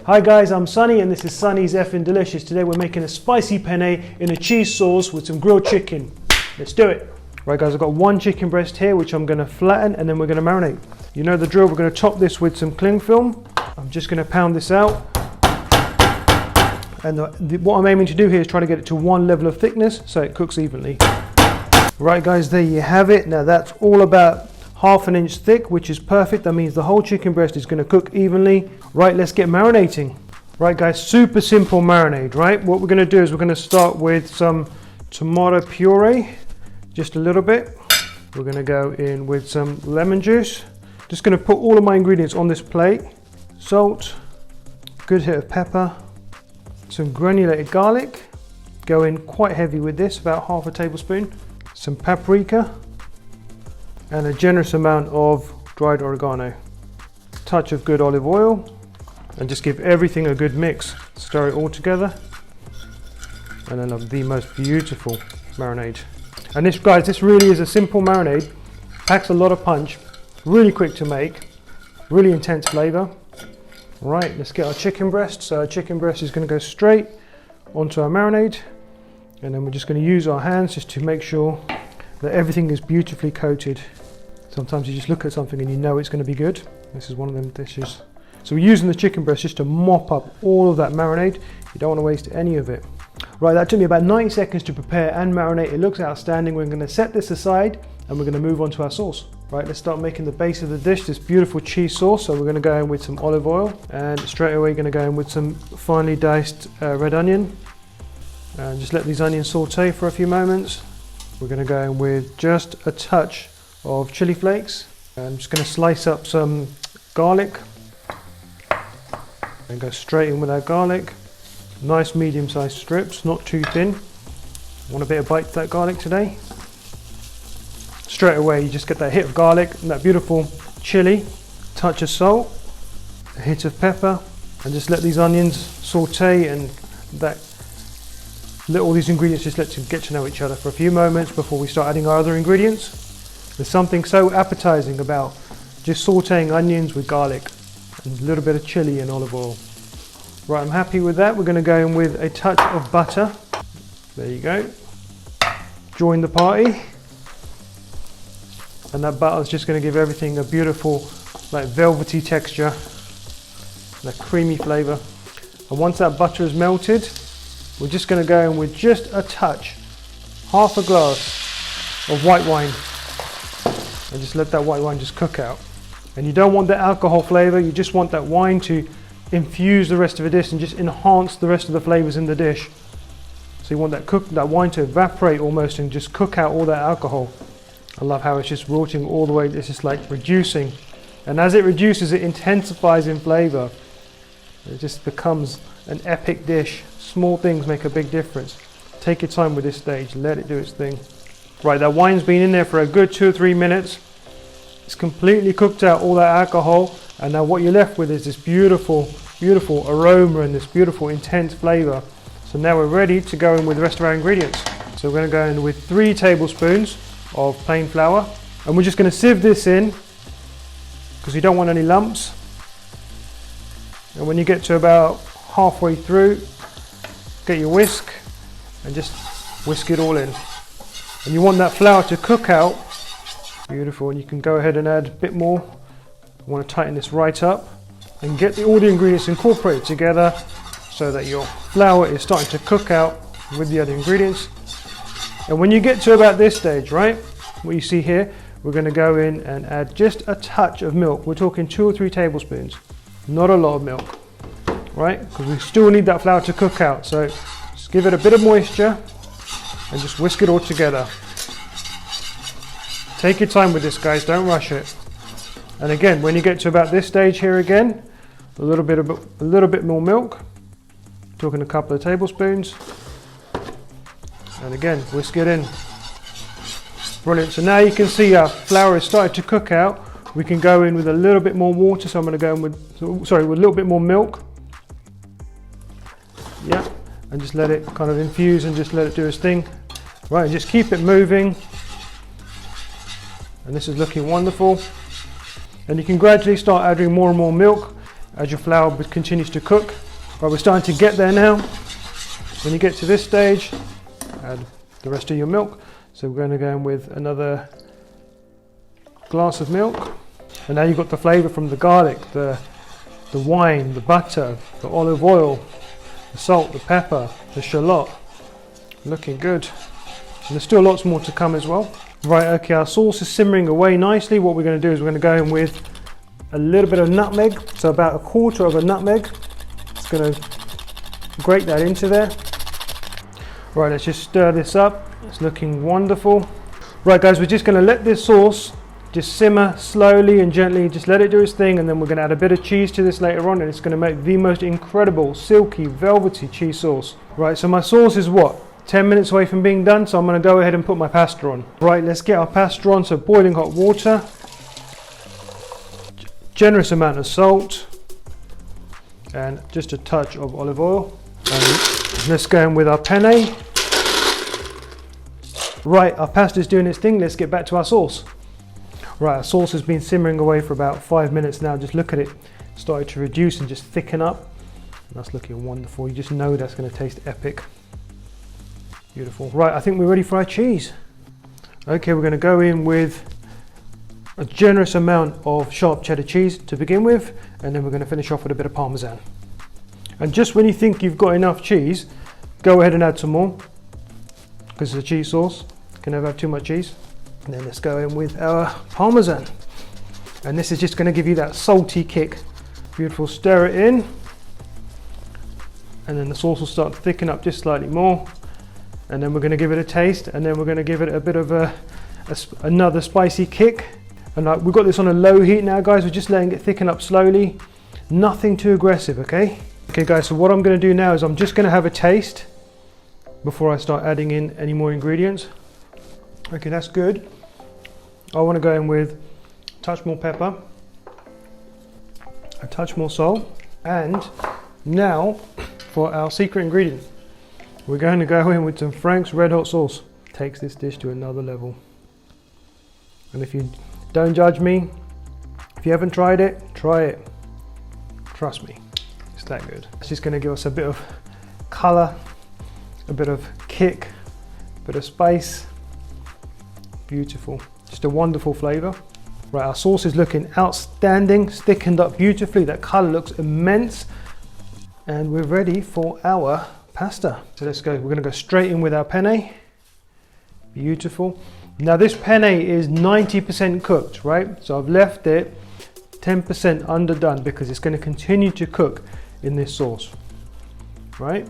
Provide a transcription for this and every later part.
Hi guys, I'm Sunny and this is Sunny's Effin' Delicious. Today we're making a spicy penne in a cheese sauce with some grilled chicken. Let's do it. Right guys, I've got one chicken breast here which I'm going to flatten and then we're going to marinate. You know the drill, we're going to top this with some cling film. I'm just going to pound this out. And what I'm aiming to do here is try to get it to one level of thickness so it cooks evenly. Right guys, there you have it. Now that's all about ½ an inch thick, which is perfect. That means the whole chicken breast is going to cook evenly. Right, let's get marinating. Right guys, super simple marinade, right? What we're going to do is we're going to start with some tomato puree, just a little bit. We're going to go in with some lemon juice. Just going to put all of my ingredients on this plate. Salt, good hit of pepper, some granulated garlic. Go in quite heavy with this, about ½ a tablespoon. Some paprika, and a generous amount of dried oregano. Touch of good olive oil, and just give everything a good mix. Stir it all together, and then the most beautiful marinade. And this, guys, this really is a simple marinade. Packs a lot of punch, really quick to make, really intense flavor. Right, let's get our chicken breast. So our chicken breast is going to go straight onto our marinade, and then we're just going to use our hands just to make sure that everything is beautifully coated. Sometimes you just look at something and you know it's going to be good. This is one of them dishes. So we're using the chicken breast just to mop up all of that marinade. You don't want to waste any of it. Right, that took me about 90 seconds to prepare and marinate. It looks outstanding. We're going to set this aside and we're going to move on to our sauce. Right, let's start making the base of the dish, this beautiful cheese sauce. So we're going to go in with some olive oil, and straight away going to go in with some finely diced red onion. And just let these onions saute for a few moments. We're going to go in with just a touch of chili flakes. I'm just going to slice up some garlic and go straight in with our garlic. Nice medium-sized strips, not too thin. I want a bit of bite to that garlic today. Straight away you just get that hit of garlic and that beautiful chili, touch of salt, a hit of pepper, and just let these onions saute and let all these ingredients just let them get to know each other for a few moments before we start adding our other ingredients. There's something so appetizing about just sauteing onions with garlic and a little bit of chili and olive oil. Right, I'm happy with that. We're going to go in with a touch of butter. There you go. Join the party. And that butter is just going to give everything a beautiful, like velvety texture and a creamy flavor. And once that butter is melted, we're just going to go in with just a touch, ½ a glass of white wine. And just let that white wine just cook out. And you don't want the alcohol flavor, you just want that wine to infuse the rest of the dish and just enhance the rest of the flavors in the dish. So you want that wine to evaporate almost and just cook out all that alcohol. I love how it's just rotting all the way, it's just like reducing. And as it reduces, it intensifies in flavor. It just becomes an epic dish. Small things make a big difference. Take your time with this stage, let it do its thing. Right, that wine's been in there for a good 2 or 3 minutes. It's completely cooked out all that alcohol, and now what you're left with is this beautiful, beautiful aroma and this beautiful intense flavor. So now we're ready to go in with the rest of our ingredients. So we're going to go in with 3 tablespoons of plain flour, and we're just going to sieve this in because you don't want any lumps. And when you get to about halfway through, get your whisk and just whisk it all in. And you want that flour to cook out. Beautiful, and you can go ahead and add a bit more. I want to tighten this right up and get all the ingredients incorporated together so that your flour is starting to cook out with the other ingredients. And when you get to about this stage, right, what you see here, we're going to go in and add just a touch of milk. We're talking 2 or 3 tablespoons, not a lot of milk, right, because we still need that flour to cook out. So just give it a bit of moisture and just whisk it all together. Take your time with this, guys, don't rush it. And again, when you get to about this stage here again, a little bit more milk, talking a couple of tablespoons, and again, whisk it in. Brilliant, so now you can see our flour is starting to cook out. We can go in with a little bit more water, so I'm going to go in with a little bit more milk. Yeah, and just let it kind of infuse and just let it do its thing. Right, and just keep it moving. And this is looking wonderful. And you can gradually start adding more and more milk. as your flour continues to cook. Right, we're starting to get there now. When you get to this stage, add the rest of your milk. So we're going to go in with another glass of milk. And now you've got the flavour from the garlic, the wine, the butter, the olive oil, the salt, the pepper, the shallot. Looking good. And there's still lots more to come as well. Right, okay, our sauce is simmering away nicely. What we're going to do is we're going to go in with a little bit of nutmeg, so about 1/4 of a nutmeg. It's going to grate that into there. Right, let's just stir this up. It's looking wonderful. Right guys, we're just going to let this sauce just simmer slowly and gently, just let it do its thing, and then we're going to add a bit of cheese to this later on, and it's going to make the most incredible, silky, velvety cheese sauce. Right, so my sauce is what? 10 minutes away from being done, so I'm going to go ahead and put my pasta on. Right, let's get our pasta on. So boiling hot water, generous amount of salt, and just a touch of olive oil. And let's go in with our penne. Right, our pasta is doing its thing. Let's get back to our sauce. Right, our sauce has been simmering away for about 5 minutes now. Just look at it, started to reduce and just thicken up. And that's looking wonderful. You just know that's going to taste epic. Beautiful. Right, I think we're ready for our cheese. Okay, we're going to go in with a generous amount of sharp cheddar cheese to begin with, and then we're going to finish off with a bit of parmesan. And just when you think you've got enough cheese, go ahead and add some more, because it's a cheese sauce. You can never have too much cheese. And then let's go in with our parmesan. And this is just going to give you that salty kick. Beautiful, stir it in. And then the sauce will start to thicken up just slightly more. And then we're going to give it a taste, and then we're going to give it a bit of another spicy kick. And we've got this on a low heat now, guys. We're just letting it thicken up slowly. Nothing too aggressive, okay? Okay, guys, so what I'm going to do now is I'm just going to have a taste before I start adding in any more ingredients. Okay, that's good. I want to go in with a touch more pepper, a touch more salt, and now for our secret ingredient. We're going to go in with some Frank's Red Hot sauce. Takes this dish to another level. And if you don't judge me, if you haven't tried it, try it. Trust me, it's that good. It's just going to give us a bit of colour, a bit of kick, a bit of spice. Beautiful, just a wonderful flavour. Right, our sauce is looking outstanding, thickened up beautifully. That colour looks immense. And we're ready for our pasta. So let's go. We're going to go straight in with our penne. Beautiful. Now this penne is 90% cooked, right? So I've left it 10% underdone because it's going to continue to cook in this sauce, right?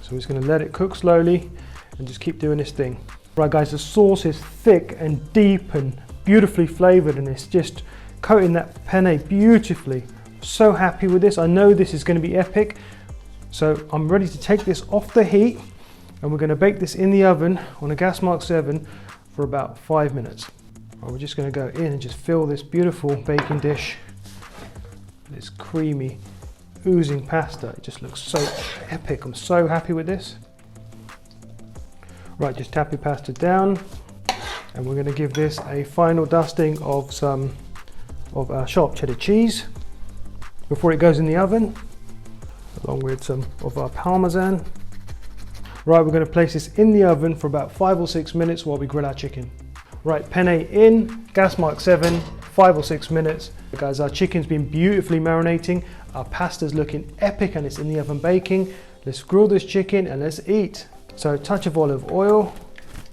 So we're just going to let it cook slowly and just keep doing this thing. Right guys, the sauce is thick and deep and beautifully flavoured, and it's just coating that penne beautifully. So happy with this. I know this is going to be epic. So I'm ready to take this off the heat, and we're going to bake this in the oven on a gas mark 7 for about 5 minutes. Right, we're just going to go in and just fill this beautiful baking dish with this creamy, oozing pasta. It just looks so epic. I'm so happy with this. Right, just tap your pasta down, and we're going to give this a final dusting of some of our sharp cheddar cheese before it goes in the oven, along with some of our parmesan. Right, we're going to place this in the oven for about 5 or 6 minutes while we grill our chicken. Right, penne in, gas mark 7, 5 or 6 minutes. Guys, our chicken's been beautifully marinating. Our pasta's looking epic and it's in the oven baking. Let's grill this chicken and let's eat. So a touch of olive oil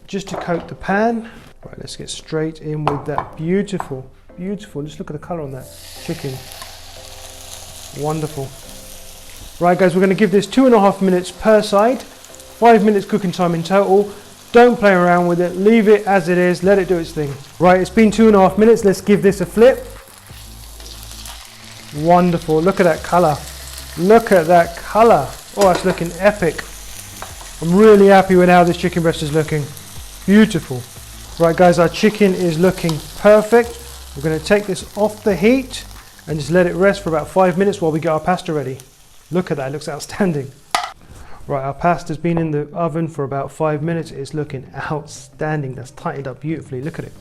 just to coat the pan. Right, let's get straight in with that beautiful, beautiful, just look at the colour on that chicken. Wonderful. Right guys, we're going to give this 2.5 minutes per side, 5 minutes cooking time in total. Don't play around with it, leave it as it is, let it do its thing. Right, it's been 2.5 minutes, let's give this a flip. Wonderful, look at that colour. Look at that colour. Oh, it's looking epic. I'm really happy with how this chicken breast is looking. Beautiful. Right guys, our chicken is looking perfect. We're going to take this off the heat and just let it rest for about 5 minutes while we get our pasta ready. Look at that, it looks outstanding. Right, our pasta's been in the oven for about 5 minutes. It's looking outstanding. That's tightened up beautifully. Look at it.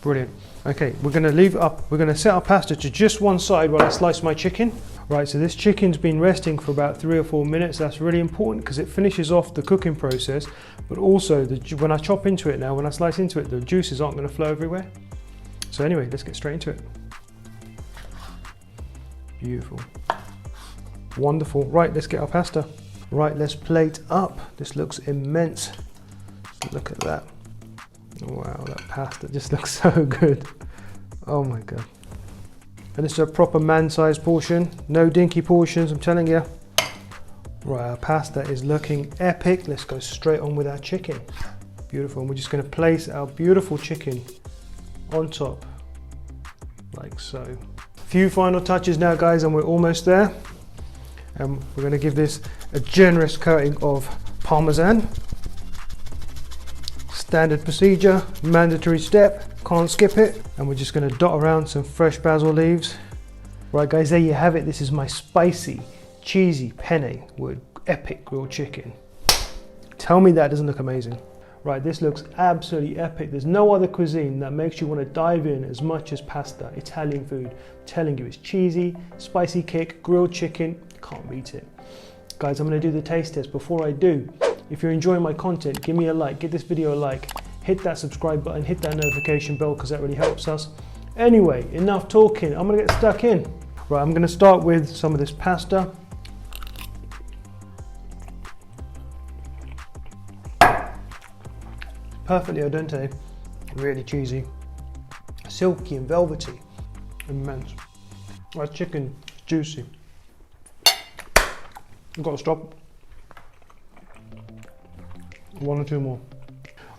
Brilliant. Okay, we're going to leave it up. We're going to set our pasta to just one side while I slice my chicken. Right, so this chicken's been resting for about 3 or 4 minutes. That's really important because it finishes off the cooking process, but also when I chop into it now, when I slice into it, the juices aren't going to flow everywhere. So anyway, let's get straight into it. Beautiful. Wonderful. Right, let's get our pasta. Right, let's plate up. This looks immense. Look at that. Wow, that pasta just looks so good. Oh my God. And this is a proper man-sized portion, no dinky portions, I'm telling you. Right, our pasta is looking epic. Let's go straight on with our chicken. Beautiful, and we're just gonna place our beautiful chicken on top, like so. Few final touches now, guys, and we're almost there. And we're gonna give this a generous coating of Parmesan. Standard procedure, mandatory step, can't skip it. And we're just gonna dot around some fresh basil leaves. Right guys, there you have it. This is my spicy, cheesy penne with epic grilled chicken. Tell me that doesn't look amazing. Right, this looks absolutely epic. There's no other cuisine that makes you want to dive in as much as pasta, Italian food. I'm telling you, it's cheesy, spicy kick, grilled chicken, can't beat it. Guys, I'm gonna do the taste test. Before I do, if you're enjoying my content, give me a like, give this video a like, hit that subscribe button, hit that notification bell because that really helps us. Anyway, enough talking, I'm gonna get stuck in. Right, I'm gonna start with some of this pasta. Perfectly al dente, really cheesy, silky and velvety, immense. That chicken, juicy. I've got to stop. 1 or 2 more.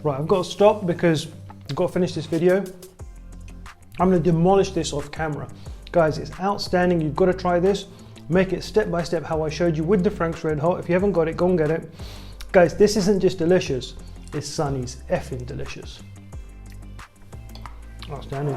Right, I've got to stop because I've got to finish this video. I'm going to demolish this off camera. Guys, it's outstanding. You've got to try this. Make it step by step how I showed you with the Frank's Red Hot. If you haven't got it, go and get it. Guys, this isn't just delicious. It's Sonny's effing delicious. Outstanding.